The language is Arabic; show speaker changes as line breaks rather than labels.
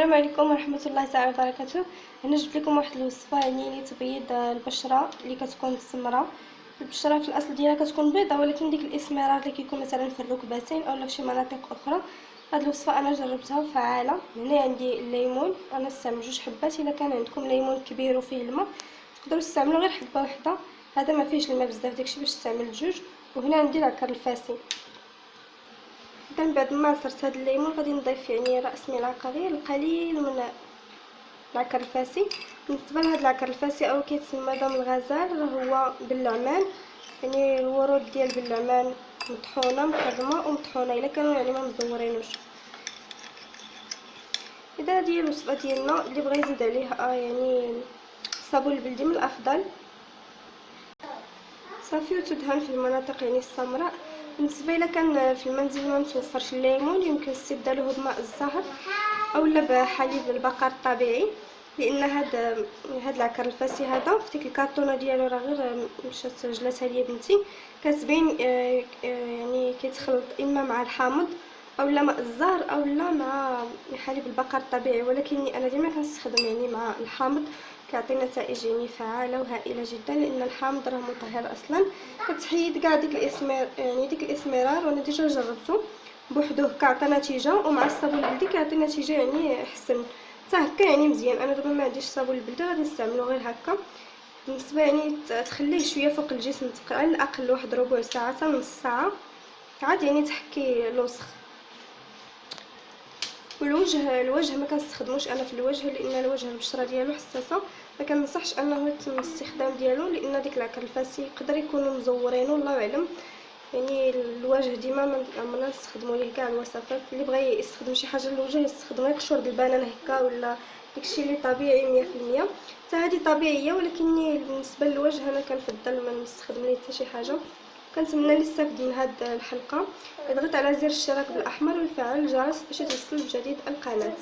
السلام عليكم ورحمه الله تعالى وبركاته. انا جبت لكم واحد الوصفه يعني لتبييض البشره اللي كتكون سمراء. البشره في الاصل ديالها كتكون بيضاء، ولكن ديك الاسمرار اللي كيكون مثلا في الركبتين او في شي مناطق اخرى. هاد الوصفه انا جربتها وفعاله. هنا عندي الليمون، انا استعمل 2 حبات. الا كان عندكم ليمون كبير وفيه الماء تقدروا تستعملوا غير حبه واحده، هذا ما فيهش الماء بزاف داكشي باش تستعمل 2. وهنا عندي العكر الفاسي. بعد ما عصرت هاد الليمون غادي نضيف يعني راس ملعقه غير القليل من العكر الفاسي. بالنسبه لهاد العكر الفاسي او كيتسمى دم الغزال هو باللعمان، يعني الورود ديال باللعمان مطحونه مكرمه ومطحونه الا كانوا يعني ما مزورينوش. اذا هذه هي الوصفه ديالنا. اللي بغى يزيد عليها يعني الصابون البلدي من الافضل. صافي وتدهن في المناطق يعني السمراء. بالنسبه الى كان في المنزل ما متوفرش الليمون يمكن استبداله بماء الزهر اولا بحليب البقر الطبيعي، لان هاد العكر الفاسي هذا في ديك الكرتونه ديالو راه غير مشات جلاتها ليا بنتي كتبين يعني كيتخلط اما مع الحامض اولا ماء الزهر اولا مع حليب البقر الطبيعي، ولكني انا ديما كنستخدم يعني مع الحامض. كيعطي نتائج يعني فعاله وهائله جدا، لان الحامض راه مطهر اصلا. كتحيد كاع ديك الاسمر يعني ديك الاسمرار، وانا ديجا جربته بوحدوه كيعطي نتيجه، ومع الصابون البلدي كيعطي نتيجه يعني احسن حتى هكا يعني مزيان. انا دابا ما عنديش الصابون البلدي غادي نستعملو غير هكا. بالنسبه يعني تخليه شويه فوق الجسم على الاقل واحد ربع ساعه حتى نص ساعه عاد يعني تحكي الوسخ. الوجه ما كنستخدموش انا في الوجه، لان الوجه البشره ديالو حساسه، ما كننصحش انه يتم الاستخدام ديالو، لان ديك العكر الفاسي يقدر يكونوا مزورين والله اعلم. يعني الوجه ديما ما نستخدموا ليه كاع الوصفات. اللي بغى يستخدم شي حاجه للوجه يستخدم غير قشور البنان هكا ولا داكشي اللي طبيعي 100%. حتى هذه طبيعيه، ولكن بالنسبه للوجه انا كنفضل ما نستخدم ليه حتى شي حاجه. كنتمنى اللي استفد من هذه الحلقه يضغط على زر الاشتراك بالاحمر ويفعل الجرس باش يتوصل بجديد القناه.